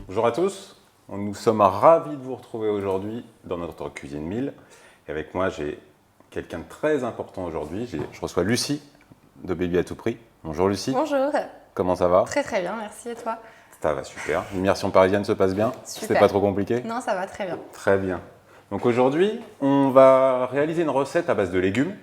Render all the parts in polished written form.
Bonjour à tous, nous sommes ravis de vous retrouver aujourd'hui dans notre cuisine 1000. Et avec moi, j'ai quelqu'un de très important aujourd'hui. Je reçois Lucie de Baby à tout prix. Bonjour Lucie. Bonjour. Comment ça va? Très très bien, merci et toi? Ça va super. L'immersion parisienne se passe bien? Super. C'était pas trop compliqué? Non, ça va très bien. Très bien. Donc aujourd'hui, on va réaliser une recette à base de légumes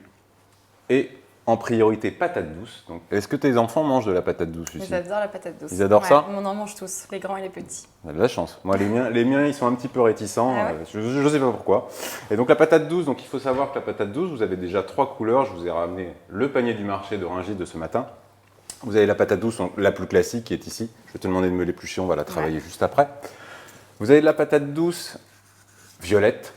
et en priorité patate douce. Donc, est-ce que tes enfants mangent de la patate douce, Lucie? Ils adorent la patate douce. Ils adorent ça? On en mange tous, les grands et les petits. On a de la chance. Moi, les miens, ils sont un petit peu réticents. Ah ouais? Je ne sais pas pourquoi. Et donc, la patate douce, donc il faut savoir que la patate douce, vous avez déjà 3 couleurs. Je vous ai ramené le panier du marché de Rungis de ce matin. Vous avez la patate douce, donc la plus classique qui est ici. Je vais te demander de me l'éplucher, on va la travailler juste après. Vous avez de la patate douce violette.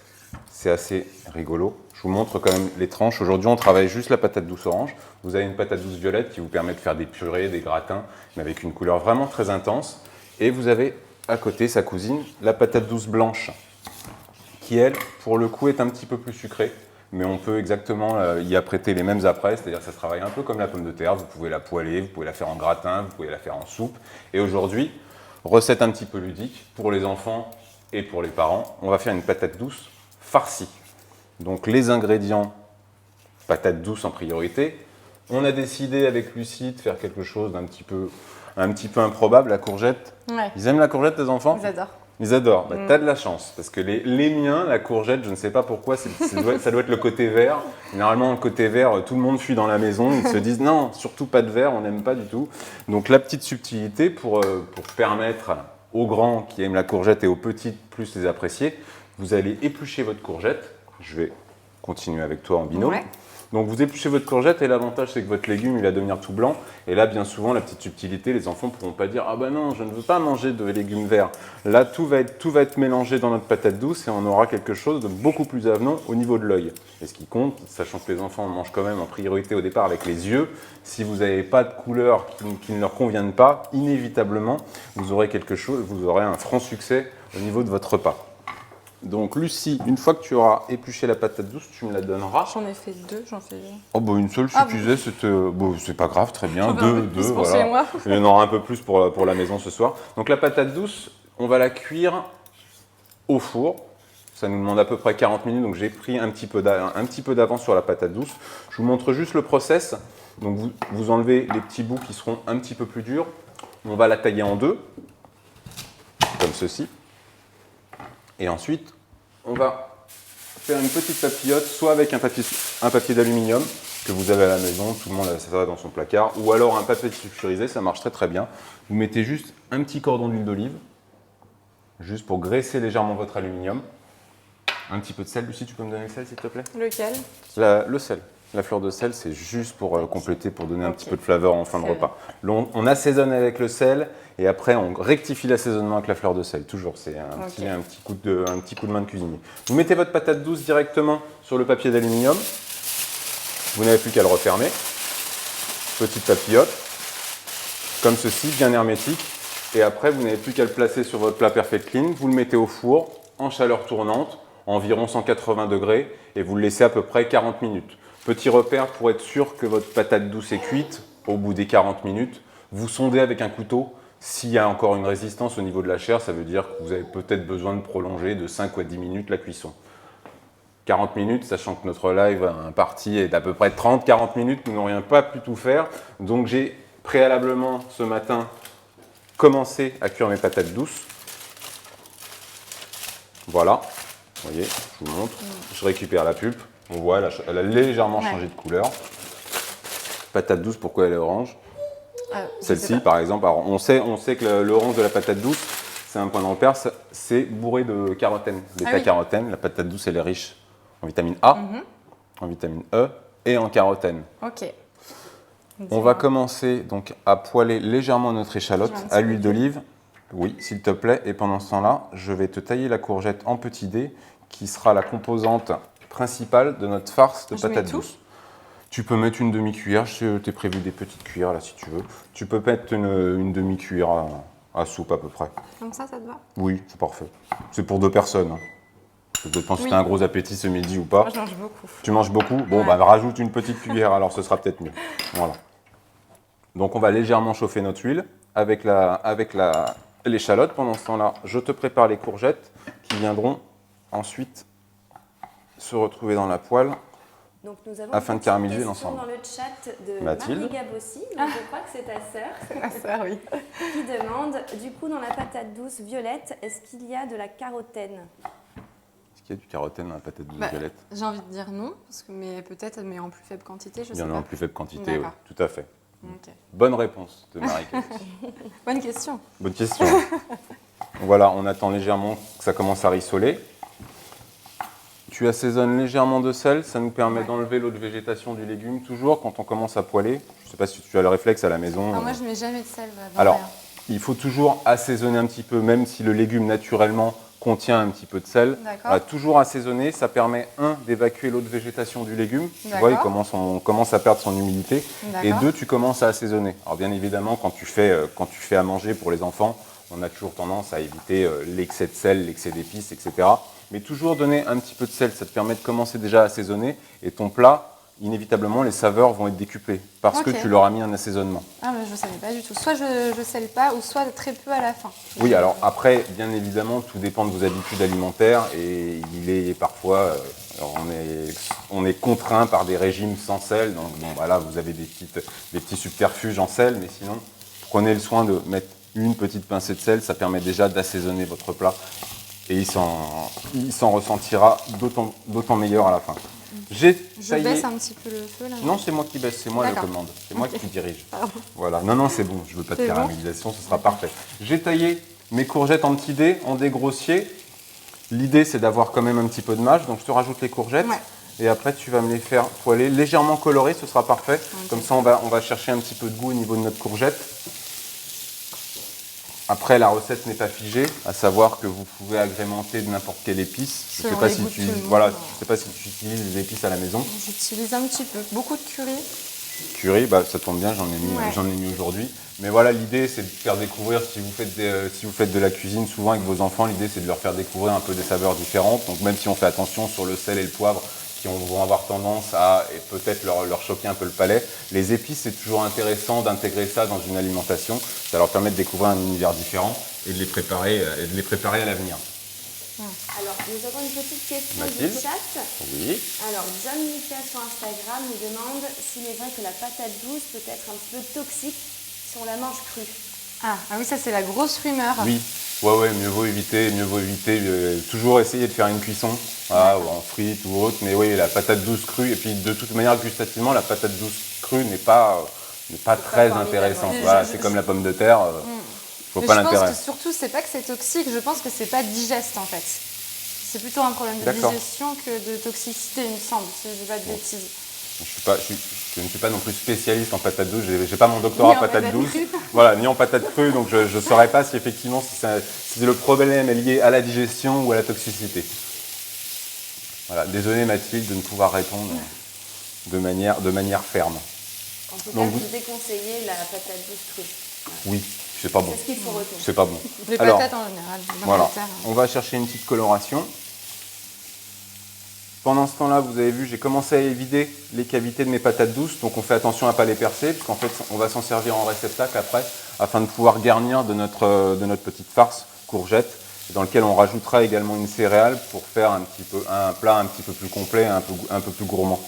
C'est assez rigolo. Je vous montre quand même les tranches. Aujourd'hui, on travaille juste la patate douce orange. Vous avez une patate douce violette qui vous permet de faire des purées, des gratins, mais avec une couleur vraiment très intense. Et vous avez à côté sa cousine, la patate douce blanche, qui elle, pour le coup, est un petit peu plus sucrée. Mais on peut exactement y apprêter les mêmes apprêts, c'est-à-dire que ça se travaille un peu comme la pomme de terre. Vous pouvez la poêler, vous pouvez la faire en gratin, vous pouvez la faire en soupe. Et aujourd'hui, recette un petit peu ludique pour les enfants et pour les parents, on va faire une patate douce farcie. Donc les ingrédients, patate douce en priorité. On a décidé avec Lucie de faire quelque chose d'un petit peu improbable, la courgette. Ouais, Ils aiment la courgette, tes enfants? ils adorent. Ils adorent. Bah, t'as de la chance. Parce que les miens, la courgette, je ne sais pas pourquoi, ça doit être le côté vert. Généralement, le côté vert, tout le monde fuit dans la maison. Ils se disent non, surtout pas de vert, on n'aime pas du tout. Donc la petite subtilité pour permettre aux grands qui aiment la courgette et aux petits de plus les apprécier, vous allez éplucher votre courgette. Je vais continuer avec toi en binôme. Ouais. Donc vous épluchez votre courgette et l'avantage c'est que votre légume il va devenir tout blanc. Et là bien souvent la petite subtilité, les enfants ne pourront pas dire ah ben non je ne veux pas manger de légumes verts. Là tout va être mélangé dans notre patate douce et on aura quelque chose de beaucoup plus avenant au niveau de l'œil. Et ce qui compte, sachant que les enfants mangent quand même en priorité au départ avec les yeux, si vous n'avez pas de couleur qui ne leur convienne pas, inévitablement vous aurez quelque chose, vous aurez un franc succès au niveau de votre repas. Donc Lucie, une fois que tu auras épluché la patate douce, tu me la donneras. J'en ai fait deux, Oh bah une seule suffisait, c'est pas grave, très bien, deux, pour voilà. chez moi. Il y en aura un peu plus pour la maison ce soir. Donc la patate douce, on va la cuire au four. Ça nous demande à peu près 40 minutes, donc j'ai pris un petit peu d'avance sur la patate douce. Je vous montre juste le process. Donc vous enlevez les petits bouts qui seront un petit peu plus durs. On va la tailler en deux, comme ceci. Et ensuite, on va faire une petite papillote, soit avec un papier d'aluminium que vous avez à la maison, tout le monde a ça dans son placard, ou alors un papier sulfurisé, ça marche très très bien. Vous mettez juste un petit cordon d'huile d'olive, juste pour graisser légèrement votre aluminium. Un petit peu de sel, Lucie, tu peux me donner le sel s'il te plaît? Lequel? Le sel. La fleur de sel, c'est juste pour compléter, pour donner un petit peu de flaveur en fin de repas. On assaisonne avec le sel et après on rectifie l'assaisonnement avec la fleur de sel. Toujours, c'est un petit coup de main de cuisinier. Vous mettez votre patate douce directement sur le papier d'aluminium. Vous n'avez plus qu'à le refermer. Petite papillote, comme ceci, bien hermétique. Et après, vous n'avez plus qu'à le placer sur votre plat Perfect Clean. Vous le mettez au four en chaleur tournante, environ 180 degrés, et vous le laissez à peu près 40 minutes. Petit repère pour être sûr que votre patate douce est cuite, au bout des 40 minutes, vous sondez avec un couteau. S'il y a encore une résistance au niveau de la chair, ça veut dire que vous avez peut-être besoin de prolonger de 5 ou 10 minutes la cuisson. 40 minutes, sachant que notre live partie est d'à peu près 30-40 minutes, nous n'aurions pas pu tout faire. Donc j'ai préalablement ce matin commencé à cuire mes patates douces. Voilà, vous voyez, je vous montre. Je récupère la pulpe. On voit, elle a légèrement changé de couleur. Patate douce, pourquoi elle est orange? Celle-ci, par exemple, alors on sait que l'orange de la patate douce, c'est un point de repère, c'est bourré de carotène, bêta-carotène. La patate douce, elle est riche en vitamine A, en vitamine E et en carotène. Ok. On va commencer donc à poêler légèrement notre échalote à l'huile d'olive. Oui, s'il te plaît. Et pendant ce temps-là, je vais te tailler la courgette en petits dés, qui sera la composante principale de notre farce de patate douce. Tu peux mettre une demi-cuillère, je t'ai prévu des petites cuillères là si tu veux. Tu peux mettre une demi-cuillère à soupe à peu près. Comme ça te va? Oui, c'est parfait. C'est pour 2 personnes. Ça dépend si tu as un gros appétit ce midi ou pas. Moi, je mange beaucoup. Tu manges beaucoup? Bon, bah rajoute une petite cuillère alors ce sera peut-être mieux. Voilà. Donc on va légèrement chauffer notre huile avec la l'échalote. Pendant ce temps-là, je te prépare les courgettes qui viendront ensuite se retrouver dans la poêle. Donc nous avons Afin une de caraméliser question l'ensemble. dans le chat de Mathilde. Marie Gabossi, mais je crois que c'est ta sœur, Ma sœur, oui. qui demande, du coup dans la patate douce violette, est-ce qu'il y a de la carotène? Est-ce qu'il y a du carotène dans la patate douce Bah, violette? j'ai envie de dire non, parce que, mais peut-être, mais en plus faible quantité, je Il y sais en a pas. en plus faible quantité, oui, D'accord. tout à fait. Ok. Bonne réponse de Marie. Bonne question. Bonne question. Voilà, on attend légèrement que ça commence à rissoler. Tu assaisonnes légèrement de sel, ça nous permet Ouais. d'enlever l'eau de végétation du légume, toujours quand on commence à poêler. Je ne sais pas si tu as le réflexe à la maison. Alors moi, je mets jamais de sel dans Alors, rien. il faut toujours assaisonner un petit peu, même si le légume naturellement contient un petit peu de sel. D'accord. Voilà, toujours assaisonner, ça permet, d'évacuer l'eau de végétation du légume. Tu vois, D'accord. on commence à perdre son humidité. Et D'accord. tu commences à assaisonner. Alors bien évidemment, quand tu fais à manger pour les enfants, on a toujours tendance à éviter l'excès de sel, l'excès d'épices, etc. Mais toujours donner un petit peu de sel, ça te permet de commencer déjà à assaisonner. Et ton plat, inévitablement, les saveurs vont être décuplées parce que Ok. tu leur as mis un assaisonnement. Ah, mais je ne savais pas du tout. Soit je sèle pas, ou soit très peu à la fin. Oui, alors après, bien évidemment, tout dépend de vos habitudes alimentaires et il est parfois, on est contraint par des régimes sans sel. Donc bon, voilà, vous avez des petits subterfuges en sel, mais sinon, prenez le soin de mettre une petite pincée de sel, ça permet déjà d'assaisonner votre plat et il s'en ressentira d'autant meilleur à la fin. J'ai Je taillé- baisse un petit peu le feu là. Non, c'est moi qui baisse, c'est moi la D'accord. commande, c'est moi qui dirige. Pardon. Voilà, non, c'est bon, je veux pas de C'est bon. caramélisation, ce sera parfait. J'ai taillé mes courgettes en petits dés, en dés grossiers. L'idée, c'est d'avoir quand même un petit peu de mâche, donc je te rajoute les courgettes. Ouais. Et après, tu vas me les faire poêler légèrement colorées, ce sera parfait. Ok. Comme ça, on va chercher un petit peu de goût au niveau de notre courgette. Après, la recette n'est pas figée, à savoir que vous pouvez agrémenter de n'importe quelle épice. Je ne sais Selon pas les si goûts de tu, tout le monde. voilà, je sais pas si tu utilises des épices à la maison. J'utilise un petit peu. Beaucoup de curry. Curry, bah, ça tombe bien, Ouais. j'en ai mis aujourd'hui. Mais voilà, l'idée, c'est de faire découvrir, si vous faites de la cuisine souvent avec vos enfants, l'idée, c'est de leur faire découvrir un peu des saveurs différentes. Donc même si on fait attention sur le sel et le poivre, qui vont avoir tendance à et peut-être leur choquer un peu le palais, les épices, c'est toujours intéressant d'intégrer ça dans une alimentation. Ça leur permet de découvrir un univers différent et de les préparer à l'avenir. Alors nous avons une petite question Mathilde. du chat. Oui. Alors John Mika sur Instagram nous demande s'il est vrai que la patate douce peut être un petit peu toxique si on la mange crue. Ah oui, ça c'est la grosse rumeur. Oui, ouais, mieux vaut éviter, toujours essayer de faire une cuisson, voilà, ou en frites ou autre, mais oui, la patate douce crue, et puis de toute manière, gustativement, la patate douce crue n'est pas très formidable, intéressante. ouais. Voilà, c'est comme la pomme de terre, faut Mais pas je pense l'intérêt. que surtout, c'est pas que c'est toxique, je pense que c'est pas digeste en fait. C'est plutôt un problème de D'accord. digestion que de toxicité, il me semble, si je dis pas de bêtises. Je ne suis pas non plus spécialiste en patate douce, j'ai pas mon doctorat Ni en patate patate douce, crue. voilà, ni en patate crue, donc je ne saurais pas si effectivement si le problème est lié à la digestion ou à la toxicité. Voilà, désolé Mathilde de ne pouvoir répondre de manière ferme. En tout Donc cas, vous- vous déconseillez la patate douce crue. Oui, c'est pas bon. C'est ce qu'il faut retenir. C'est pas bon. Les Alors, patates en général, dans voilà, la terre. on va chercher une petite coloration. Pendant ce temps-là, vous avez vu, j'ai commencé à vider les cavités de mes patates douces, donc on fait attention à ne pas les percer, puisqu'en fait, on va s'en servir en réceptacle après, afin de pouvoir garnir de notre petite farce courgette, dans lequel on rajoutera également une céréale pour faire un plat un petit peu plus complet, un peu plus gourmand.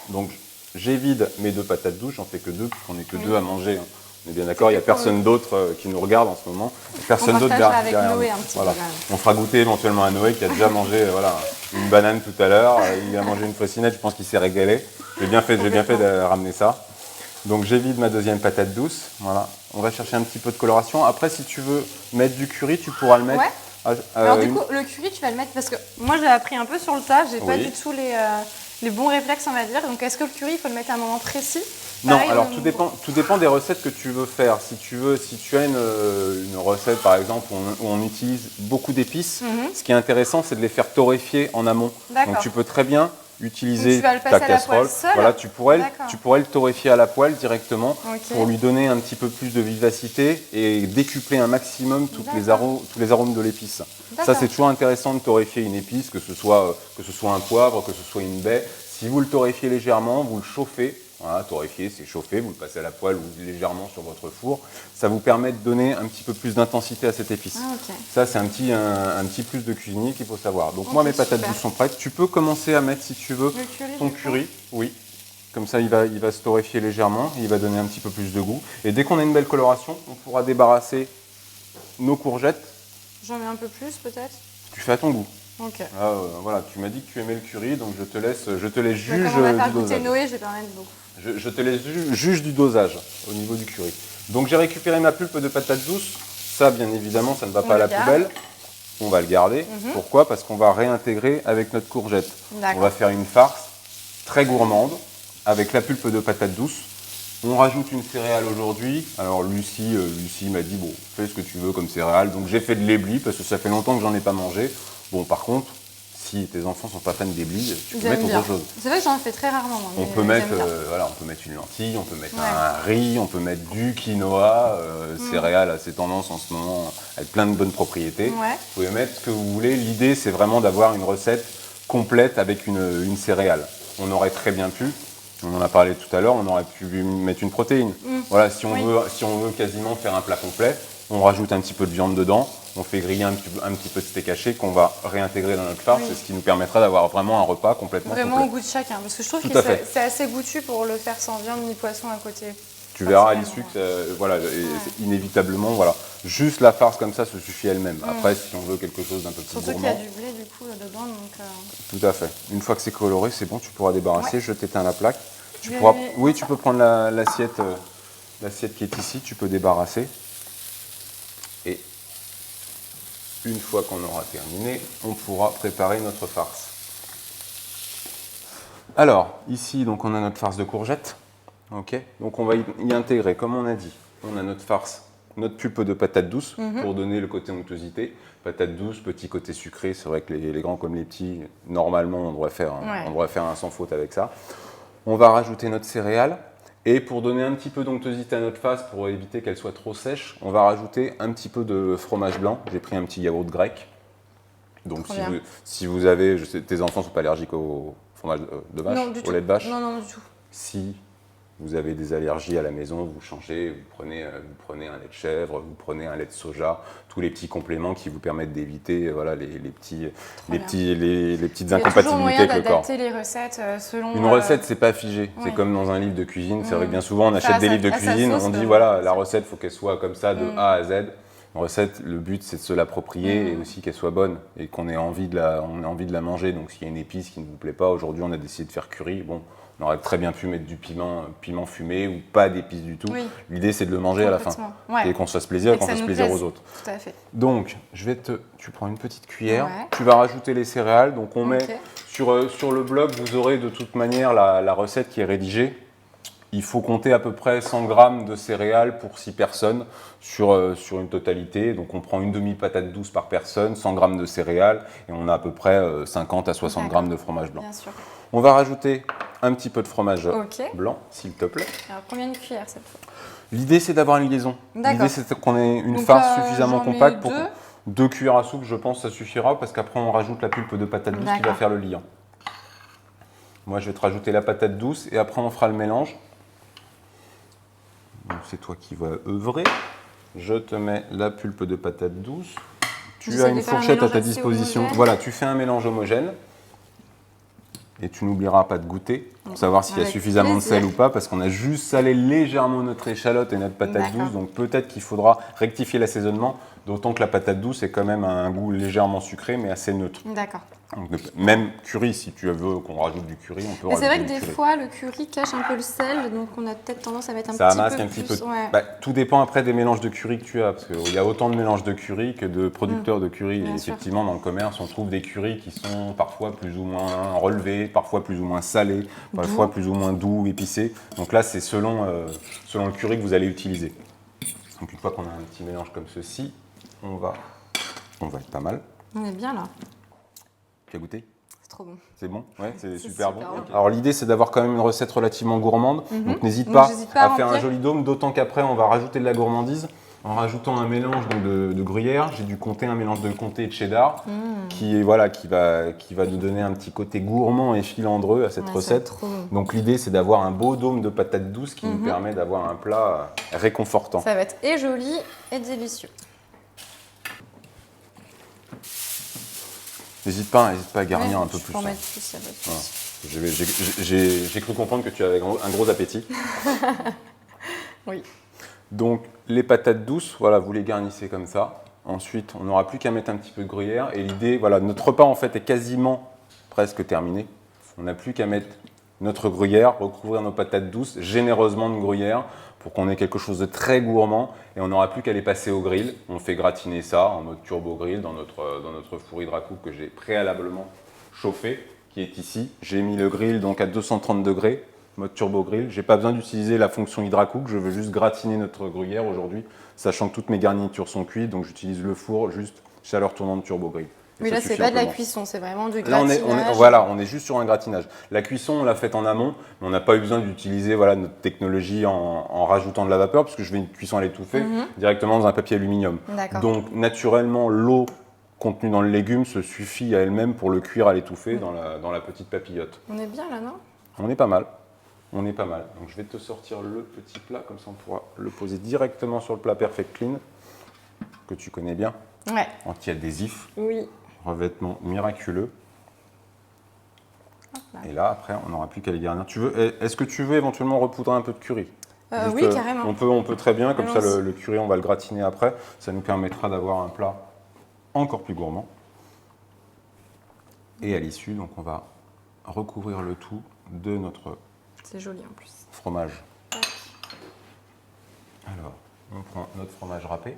Donc, j'évide mes 2 patates douces, j'en fais que 2, puisqu'on n'est que 2 à manger. Hein. On est bien d'accord, il n'y a personne d'autre qui nous regarde en ce moment. Personne d'autre partagera avec derrière Noé nous. un petit peu, Voilà. quand même. On fera goûter éventuellement à Noé qui a déjà mangé une banane tout à l'heure. Il a mangé une faucinette, je pense qu'il s'est régalé. J'ai bien fait de ramener ça. Donc j'évide ma 2e patate douce. Voilà. On va chercher un petit peu de coloration. Après, si tu veux mettre du curry, tu pourras le mettre. Ouais. Alors du coup, le curry, tu vas le mettre parce que moi j'ai appris un peu sur le tas, j'ai pas Oui. du tout les bons réflexes, on va dire. Donc est-ce que le curry, il faut le mettre à un moment précis? Non, Pareil, alors tout dépend des recettes que tu veux faire. Si tu as une recette par exemple où on utilise beaucoup d'épices, ce qui est intéressant c'est de les faire torréfier en amont. D'accord. Donc tu peux très bien utiliser Donc, tu vas le ta passer à la casserole. poêle seul. Voilà, tu pourrais D'accord. le torréfier à la poêle directement Ok. pour lui donner un petit peu plus de vivacité et décupler un maximum tous les arômes de l'épice. Ça D'accord. c'est toujours intéressant de torréfier une épice, que ce soit un poivre, que ce soit une baie. Si vous le torréfiez légèrement, vous le chauffez. Voilà, torréfié, c'est chauffé, vous le passez à la poêle ou légèrement sur votre four. Ça vous permet de donner un petit peu plus d'intensité à cette épice. Ah, ok. Ça, c'est un petit plus de cuisinier qu'il faut savoir. Donc Ok, moi, mes patates super. douces sont prêtes. Tu peux commencer à mettre, si tu veux, Le curry, ton du coup curry. Oui. Comme ça, il va se torréfier légèrement, il va donner un petit peu plus de goût. Et dès qu'on a une belle coloration, on pourra débarrasser nos courgettes. J'en mets un peu plus, peut-être. Tu fais à ton goût. Ok. Là, voilà, tu m'as dit que tu aimais le curry, donc je te laisse juge Comme on va du faire goûter dosage. Noé, je vais pas en mettre beaucoup. Je te laisse juge du dosage au niveau du curry. Donc j'ai récupéré ma pulpe de patates douces. Ça, bien évidemment, ça ne va On pas à le la garde. poubelle. On va le garder. Pourquoi? Parce qu'on va réintégrer avec notre courgette. D'accord. On va faire une farce très gourmande avec la pulpe de patates douces. On rajoute une céréale aujourd'hui. Alors Lucie m'a dit, bon, fais ce que tu veux comme céréale. Donc j'ai fait de l'éblis parce que ça fait longtemps que j'en ai pas mangé. Bon, par contre, si tes enfants sont pas fans d'éblis, tu peux Ils mettre aiment autre bien. chose. C'est vrai que j'en fais très rarement. Moi, On mais peut ils mettre, aiment bien. voilà, on peut mettre une lentille, on peut mettre Ouais. un riz, on peut mettre du quinoa, céréales assez tendance en ce moment, avec plein de bonnes propriétés. Ouais. Vous pouvez mettre ce que vous voulez. L'idée, c'est vraiment d'avoir une recette complète avec une céréale. On aurait très bien pu, on en a parlé tout à l'heure, on aurait pu mettre une protéine. Voilà, si on veut quasiment faire un plat complet, on rajoute un petit peu de viande dedans, on fait griller un petit peu de steak haché qu'on va réintégrer dans notre farce, Oui. c'est ce qui nous permettra d'avoir vraiment un repas complètement Vraiment complet. au goût de chacun. Parce que je trouve Tout que à fait. c'est assez goûtu pour le faire sans viande ni poisson à côté. Tu verras à Personnellement, l'issue que voilà, c'est inévitablement, voilà, juste la farce comme ça se suffit elle-même. Après, si on veut quelque chose d'un peu plus Surtout qu'il y a gourmand, du blé du coup dedans. Donc, tout à fait. Une fois que c'est coloré, c'est bon, tu pourras débarrasser. Ouais. Je t'éteins la plaque. Tu Je vais pourras, aller oui, dans tu ça. peux prendre l'assiette qui est ici, tu peux débarrasser. Et une fois qu'on aura terminé, on pourra préparer notre farce. Alors, ici, donc, on a notre farce de courgettes. Ok. Donc, on va y intégrer, comme on a dit, on a notre farce, notre pulpe de patates douces pour donner le côté onctuosité. Patates douces, petit côté sucré. C'est vrai que les grands comme les petits, normalement, on devrait faire un sans faute avec ça. On va rajouter notre céréale. Et pour donner un petit peu d'onctuosité à notre farce, pour éviter qu'elle soit trop sèche, on va rajouter un petit peu de fromage blanc. J'ai pris un petit yaourt grec. Donc Trop bien. si vous avez, je sais, tes enfants ne sont pas allergiques au fromage de vache, non, du au tout. lait de vache. Non, non, du tout. Si vous avez des allergies à la maison, vous changez, vous prenez un lait de chèvre, vous prenez un lait de soja, tous les petits compléments qui vous permettent d'éviter voilà, les petites bien. incompatibilités Il y a toujours moyen avec le corps. d'adapter les recettes selon. Une recette, c'est pas figé. C'est ouais. comme dans un livre de cuisine. C'est vrai que bien souvent, on Ça achète a des sa- livres de à sa cuisine, sauce, on dit le- voilà, la recette, il faut qu'elle soit comme ça, de A à Z. Une recette, le but, c'est de se l'approprier et aussi qu'elle soit bonne et qu'on ait envie de la manger. Donc, s'il y a une épice qui ne vous plaît pas, aujourd'hui, on a décidé de faire curry. Bon, on aurait très bien pu mettre du piment fumé ou pas d'épices du tout. Oui. L'idée, c'est de le manger à la fin. Complètement. Ouais. Et qu'on se fasse plaisir Et et qu'on que ça fasse nous plaisir plaise. aux autres. Tout à fait. Donc, tu prends une petite cuillère, Ouais. tu vas rajouter les céréales. Donc, on met Ok. sur le blog, vous aurez de toute manière la recette qui est rédigée. Il faut compter à peu près 100 grammes de céréales pour 6 personnes sur une totalité. Donc, on prend une demi-patate douce par personne, 100 grammes de céréales et on a à peu près 50 à 60 grammes de fromage blanc. Bien sûr. On va rajouter un petit peu de fromage Ok. blanc, s'il te plaît. Alors combien de cuillères cette fois? L'idée, c'est d'avoir une liaison. D'accord. L'idée, c'est qu'on ait une Donc, farce suffisamment j'en mets compacte pour deux. 2 cuillères à soupe, je pense, ça suffira parce qu'après, on rajoute la pulpe de patate douce qui va D'accord. faire le liant. Moi, je vais te rajouter la patate douce et après, on fera le mélange. Donc, c'est toi qui vas œuvrer. Je te mets la pulpe de patate douce. Tu J'essaie as de une faire un fourchette à mélange ta assez disposition. homogène. Voilà, tu fais un mélange homogène. Et tu n'oublieras pas de goûter pour savoir s'il y a Avec suffisamment de plaisir. sel ou pas, parce qu'on a juste salé légèrement notre échalote et notre patate D'accord. douce, donc peut-être qu'il faudra rectifier l'assaisonnement, d'autant que la patate douce est quand même un goût légèrement sucré, mais assez neutre. D'accord. Donc, même curry, si tu veux qu'on rajoute du curry, on peut Mais c'est rajouter vrai que du des curry. fois, le curry cache un peu le sel, donc on a peut-être tendance à mettre un Ça petit masque peu un petit plus. peu. Ouais. Bah, tout dépend après des mélanges de curry que tu as, parce qu'il y a autant de mélanges de curry que de producteurs de curry. Bien Et sûr. effectivement, dans le commerce, on trouve des currys qui sont parfois plus ou moins relevés, parfois plus ou moins salés, parfois plus ou moins doux, épicés. Donc là, c'est selon le curry que vous allez utiliser. Donc une fois qu'on a un petit mélange comme ceci, on va être pas mal. On est bien là. Tu as goûté? C'est trop bon. C'est bon? Ouais, c'est C'est super bon. super bon. Alors l'idée, c'est d'avoir quand même une recette relativement gourmande. Donc n'hésite Donc, pas j'hésite pas à à faire un remplir. joli dôme, d'autant qu'après, on va rajouter de la gourmandise. en rajoutant un mélange donc, de gruyère, j'ai du comté, un mélange de comté et de cheddar, qui va nous donner un petit côté gourmand et filandreux à cette recette. Trop bon. Donc l'idée, c'est d'avoir un beau dôme de patates douces qui nous permet d'avoir un plat réconfortant. Ça va être et joli et délicieux. N'hésite pas à garnir Ouais, un peu tu plus. peux en Hein. mettre plus, ça va être Voilà. plus. J'ai cru comprendre que tu avais un gros appétit. Oui. Donc les patates douces, voilà, vous les garnissez comme ça. Ensuite, on n'aura plus qu'à mettre un petit peu de gruyère. Et l'idée, voilà, notre repas en fait est quasiment presque terminé. On n'a plus qu'à mettre notre gruyère, recouvrir nos patates douces généreusement de gruyère pour qu'on ait quelque chose de très gourmand. Et on n'aura plus qu'à les passer au grill. On fait gratiner ça en mode turbo grill dans notre four Hydracook que j'ai préalablement chauffé, qui est ici. J'ai mis le grill donc à 230 degrés. Mode turbo grill. J'ai pas besoin d'utiliser la fonction Hydracook, je veux juste gratiner notre gruyère aujourd'hui, sachant que toutes mes garnitures sont cuites, donc j'utilise le four juste chaleur tournante turbo grill. Et Oui, ça là, c'est suffit pas de la amplement. cuisson, c'est vraiment du Là, gratinage. on est juste sur un gratinage. La cuisson, on l'a faite en amont, mais on n'a pas eu besoin d'utiliser voilà, notre technologie en rajoutant de la vapeur, parce que je fais une cuisson à l'étouffée directement dans un papier aluminium. D'accord. Donc, naturellement, l'eau contenue dans le légume se suffit à elle-même pour le cuire à l'étouffée dans la petite papillote. On est bien là, non? On est pas mal. On est pas mal. Donc je vais te sortir le petit plat, comme ça on pourra le poser directement sur le plat Perfect Clean, que tu connais bien, Ouais. anti-adhésif, Oui. revêtement miraculeux. Hop là. Et là, après, on n'aura plus qu'à les garnir. Est-ce que tu veux éventuellement repoudrer un peu de curry? Juste, Oui, carrément. On peut très bien, comme ça Allons-y. le curry, on va le gratiner après. Ça nous permettra d'avoir un plat encore plus gourmand. Et à l'issue, donc on va recouvrir le tout de notre C'est joli en plus. fromage. Alors, on prend notre fromage râpé.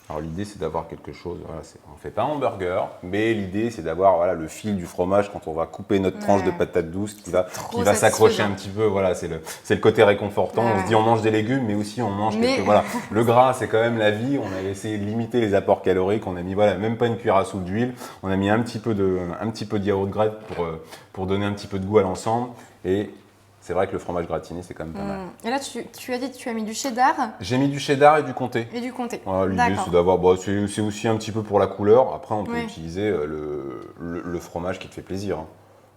Alors l'idée c'est d'avoir quelque chose, voilà, on ne fait pas un hamburger, mais l'idée c'est d'avoir voilà, le fil du fromage quand on va couper notre tranche de patate douce qui va s'accrocher un petit peu, voilà, c'est le côté réconfortant, on se dit on mange des légumes mais aussi on mange voilà. Le gras c'est quand même la vie, on a essayé de limiter les apports caloriques, on a mis voilà, même pas une cuillère à soupe d'huile, on a mis un petit peu de yaourt grec pour donner un petit peu de goût à l'ensemble et c'est vrai que le fromage gratiné, c'est quand même pas mal. Et là, tu as dit que tu as mis du cheddar J'ai mis du cheddar et du comté. et du comté. Voilà, l'idée, c'est d'avoir. C'est aussi un petit peu pour la couleur. Après, on peut utiliser le fromage qui te fait plaisir.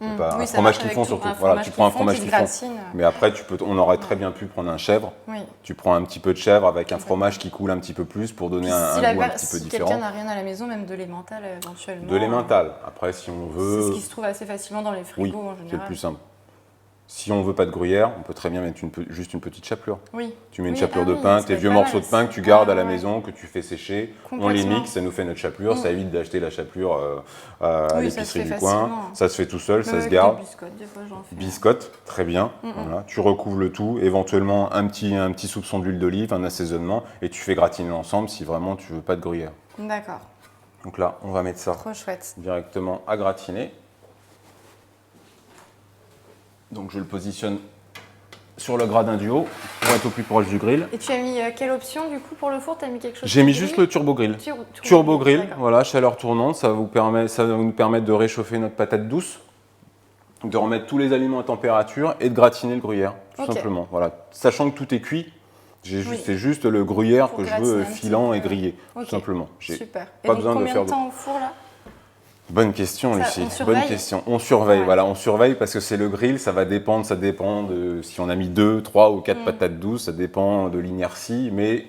Hein. Pas, Oui, un ça fromage marche qui avec fond tout. surtout. Un Voilà, tu prends un fromage qui qui te fond. gratine. Mais après, on aurait très bien pu prendre un chèvre. Oui. Tu prends un petit peu de chèvre avec un fromage qui coule un petit peu plus pour donner un goût un petit peu Si différent. quelqu'un n'a rien à la maison, même de l'emmental éventuellement. De l'emmental. Après, si on C'est veut. ce qui se trouve assez facilement dans les frigos en général. C'est le plus simple. Si on veut pas de gruyère, on peut très bien mettre juste une petite chapelure. Oui. Tu mets une Oui, chapelure de oui, pain, ça tes peut vieux être pas morceaux mal. de pain que tu gardes à la Ouais. maison, que tu fais sécher, on les Complètement. mixe, ça nous fait notre chapelure, ça évite d'acheter la chapelure à Oui, ça se l'épicerie fait du coin. facilement. Ça se fait tout seul, ça Avec se des garde. biscottes, des fois j'en fais. Biscotte, très bien. Voilà. Tu recouvres le tout, éventuellement un petit soupçon d'huile d'olive, un assaisonnement, et tu fais gratiner l'ensemble si vraiment tu veux pas de gruyère. D'accord, Donc là, on va mettre ça trop chouette. directement à gratiner. Donc je le positionne sur le gradin du haut pour être au plus proche du grill. Et tu as mis quelle option du coup pour le four? Tu as mis quelque chose? J'ai mis juste le turbo grill. Turbo grill, d'accord. voilà, chaleur tournante, ça va nous permettre de réchauffer notre patate douce, de remettre tous les aliments à température et de gratiner le gruyère, tout Ok. simplement. Voilà. Sachant que tout est cuit, Oui. c'est juste le gruyère Faut que je gratiner veux un petit filant peu. et grillé, Ok. tout simplement. J'ai Super. Et pas donc besoin de combien faire de temps au four là? Bonne question, Ça, Lucie. on surveille Bonne question. On surveille, Ouais. voilà, on surveille parce que c'est le grill, ça dépend de si on a mis 2, 3 ou 4 patates douces, ça dépend de l'inertie, mais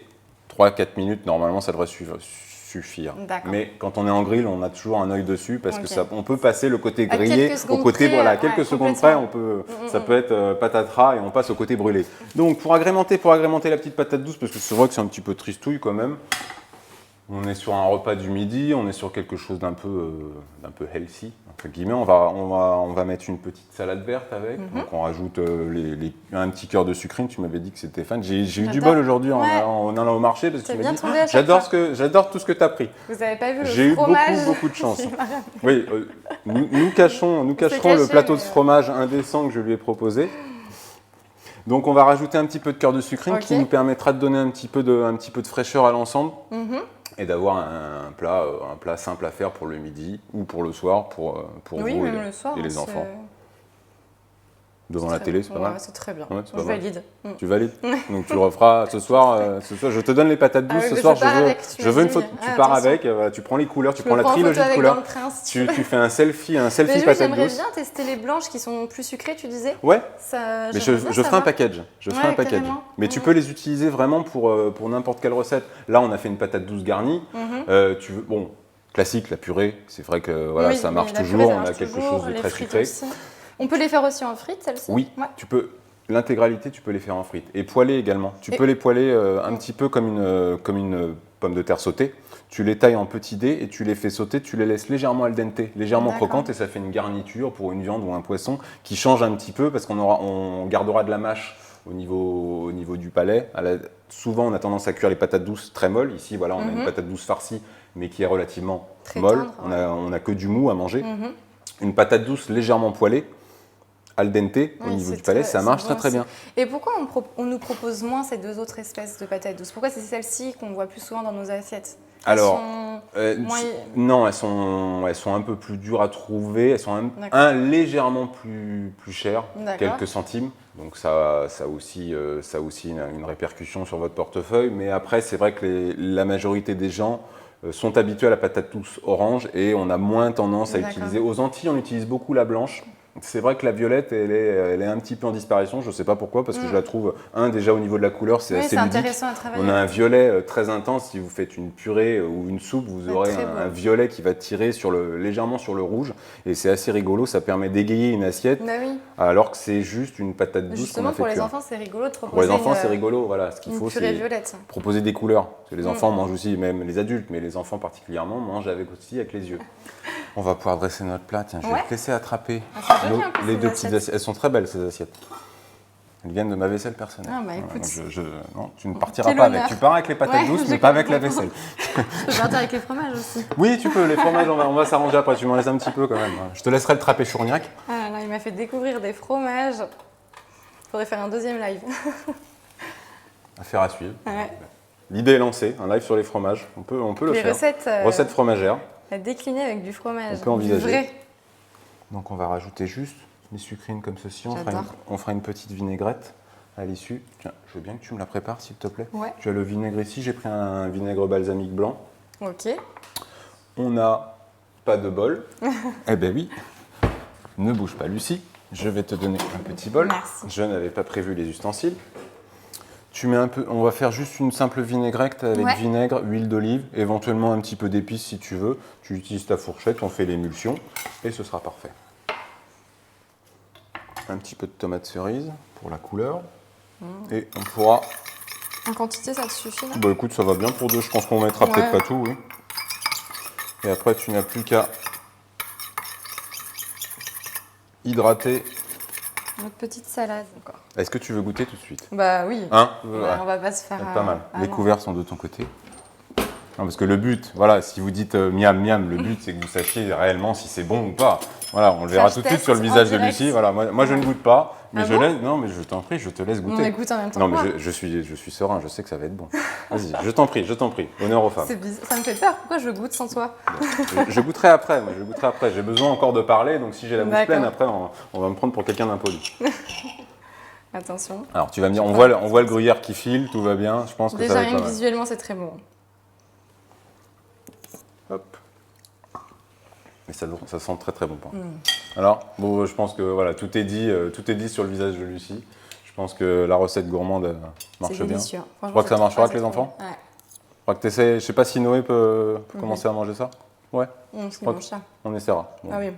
3-4 minutes, normalement, ça devrait suffire. D'accord. Mais quand on est en grill, on a toujours un œil dessus parce Ok. que on peut passer le côté À grillé quelques au secondes côté, près, voilà, ouais, quelques secondes près, complètement. ça peut être patatras et on passe au côté brûlé. Donc, pour agrémenter la petite patate douce, parce que c'est vrai que c'est un petit peu tristouille quand même, on est sur un repas du midi, on est sur quelque chose d'un peu healthy, entre guillemets. On va mettre une petite salade verte avec. Donc on rajoute un petit cœur de sucrine. Tu m'avais dit que c'était fan. J'ai eu du bol aujourd'hui en allant au marché parce que T'as tu m'as bien dit trouvé à chaque fois. j'adore tout ce que tu as pris. Vous n'avez pas vu le J'ai eu fromage? beaucoup de chance. Oui, nous cacherons le caché, plateau de mais, fromage indécent que je lui ai proposé. Donc on va rajouter un petit peu de cœur de sucrine qui Ok. nous permettra de donner un petit peu de fraîcheur à l'ensemble et d'avoir un plat simple à faire pour le midi ou pour le soir pour Oui, vous même le soir, et les hein, enfants. devant la télé, c'est pas mal. C'est très bien. Ouais, c'est Je pas mal. valide. Tu valides? Donc tu le referas ce soir. Ce soir, je te donne les patates douces. Ce soir, je veux une photo. Tu pars avec. Tu prends les couleurs. Tu prends la trilogie de couleurs. Tu fais un selfie Mais patate j'aimerais douce. bien tester les blanches qui sont plus sucrées, tu disais. Ouais. Ça, mais je ferai un package. Carrément. Mais tu peux les utiliser vraiment pour n'importe quelle recette. Là, on a fait une patate douce garnie. Tu veux, bon, classique, la purée. C'est vrai que voilà, ça marche toujours. On a quelque chose de très sucré. On peut les faire aussi en frites, celles-ci? Oui, tu peux. L'intégralité, tu peux les faire en frites. Et poêler également. Tu peux les poêler un petit peu comme une pomme de terre sautée. Tu les tailles en petits dés et tu les fais sauter. Tu les laisses légèrement al dente, légèrement croquantes, et ça fait une garniture pour une viande ou un poisson qui change un petit peu parce on gardera de la mâche au niveau du palais. Souvent, on a tendance à cuire les patates douces très molles. Ici, voilà, on a une patate douce farcie, mais qui est relativement molle. Tendre, on a que du mou à manger. Une patate douce légèrement poêlée, al dente au niveau du palais, ça marche très bien. Et pourquoi on nous propose moins ces deux autres espèces de patates douces? Pourquoi c'est celles-ci qu'on voit plus souvent dans nos assiettes? Alors, non, elles sont un peu plus dures à trouver. Elles sont légèrement plus chères, quelques centimes. Donc ça a aussi une répercussion sur votre portefeuille. Mais après, c'est vrai que la majorité des gens sont habitués à la patate douce orange et on a moins tendance à utiliser. Aux Antilles, on utilise beaucoup la blanche. C'est vrai que la violette, elle est un petit peu en disparition. Je ne sais pas pourquoi, parce que je la trouve, déjà au niveau de la couleur, c'est assez ludique. Intéressant à travailler. On a un violet très intense. Si vous faites une purée ou une soupe, vous aurez un violet qui va tirer légèrement sur le rouge. Et c'est assez rigolo. Ça permet d'égayer une assiette, alors que c'est juste une patate douce. Justement, pour les enfants, c'est rigolo de proposer. Pour les enfants, c'est rigolo. Voilà, ce qu'il faut, c'est proposer des couleurs. Parce que les enfants mangent aussi, même les adultes, mais les enfants particulièrement, mangent avec les yeux. On va pouvoir dresser notre plat. Tiens, je vais te laisser attraper les deux petites assiettes. Elles sont très belles, ces assiettes. Elles viennent de ma vaisselle personnelle. Ah bah écoute. Non, tu ne partiras pas avec. Tu pars avec les patates douces, mais pas avec la vaisselle. Je peux partir avec les fromages aussi. Oui, tu peux. Les fromages, on va s'arranger après. Tu m'en laisses un petit peu quand même. Je te laisserai le trapé chourgnac. Ah là, il m'a fait découvrir des fromages. Il faudrait faire un deuxième live. Affaire à suivre. Ouais. L'idée est lancée. Un live sur les fromages. On peut le faire. Recettes fromagères. À décliner avec du fromage. On peut envisager. Du vrai. Donc on va rajouter juste mes sucrines comme ceci. On fera une petite vinaigrette à l'issue. Tiens, je veux bien que tu me la prépares s'il te plaît. Ouais. Tu as le vinaigre ici. J'ai pris un vinaigre balsamique blanc. Ok. On n'a pas de bol. Eh ben oui. Ne bouge pas Lucie. Je vais te donner un petit bol. Merci. Je n'avais pas prévu les ustensiles. Tu mets on va faire juste une simple vinaigrette avec vinaigre, huile d'olive, éventuellement un petit peu d'épices si tu veux. Tu utilises ta fourchette, on fait l'émulsion et ce sera parfait. Un petit peu de tomate cerise pour la couleur. Et on pourra... En quantité, ça te suffit là? Bah écoute, ça va bien pour deux. Je pense qu'on mettra peut-être pas tout, oui. Et après, tu n'as plus qu'à hydrater. Notre petite salade encore. Est-ce que tu veux goûter tout de suite? Bah oui. On va pas se faire. Pas mal. Les couverts sont de ton côté. Non, parce que le but, voilà, si vous dites miam miam, le but c'est que vous sachiez réellement si c'est bon ou pas. Voilà, on le verra tout de suite sur le visage de Lucie. Voilà, moi je ne goûte pas, mais non, mais je t'en prie, je te laisse goûter. On écoute en même temps. Non, mais je suis serein, je sais que ça va être bon. Vas-y, je t'en prie, honneur aux femmes. C'est bizarre, ça me fait peur. Pourquoi je goûte sans toi? Je goûterai après. J'ai besoin encore de parler, donc si j'ai la bouche pleine, après on va me prendre pour quelqu'un d'impoli. Attention. Alors tu vas me dire, on voit le gruyère qui file, tout va bien. Je pense que ça va être pas mal. Déjà visuellement, c'est très bon. Hop. Mais ça sent très très bon pain. Alors, bon, je pense que voilà, tout est dit sur le visage de Lucie. Je pense que la recette gourmande marche bien. C'est Je crois que ça marchera avec les enfants. Ouais. Je crois que t'essaies. Je sais pas si Noé peut commencer à manger ça. Ouais. On essaiera. Bon. Ah oui.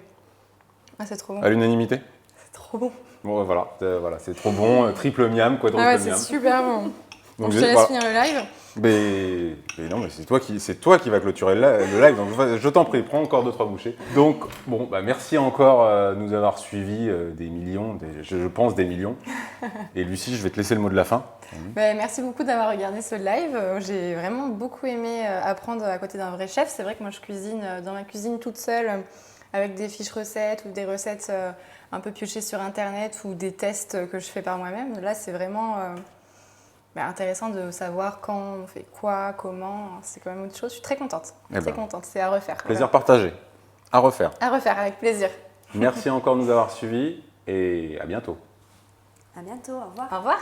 Ah, c'est trop bon. À l'unanimité. C'est trop bon. Bon, voilà, c'est trop bon. Triple miam, quadruple miam. C'est super bon. Donc je te laisse finir le live. Mais non, mais c'est toi qui vas clôturer le live, donc je t'en prie, prends encore 2-3 bouchées. Donc, bon, merci encore de nous avoir suivis des millions, je pense des millions. Et Lucie, je vais te laisser le mot de la fin. Merci beaucoup d'avoir regardé ce live. J'ai vraiment beaucoup aimé apprendre à côté d'un vrai chef. C'est vrai que moi, je cuisine dans ma cuisine toute seule, avec des fiches recettes ou des recettes un peu piochées sur Internet ou des tests que je fais par moi-même. Là, c'est vraiment... intéressant de savoir quand on fait quoi, comment. C'est quand même autre chose. Je suis très contente. Contente. C'est à refaire. Plaisir partagé. À refaire. À refaire, avec plaisir. Merci encore de nous avoir suivis et à bientôt. À bientôt, au revoir. Au revoir.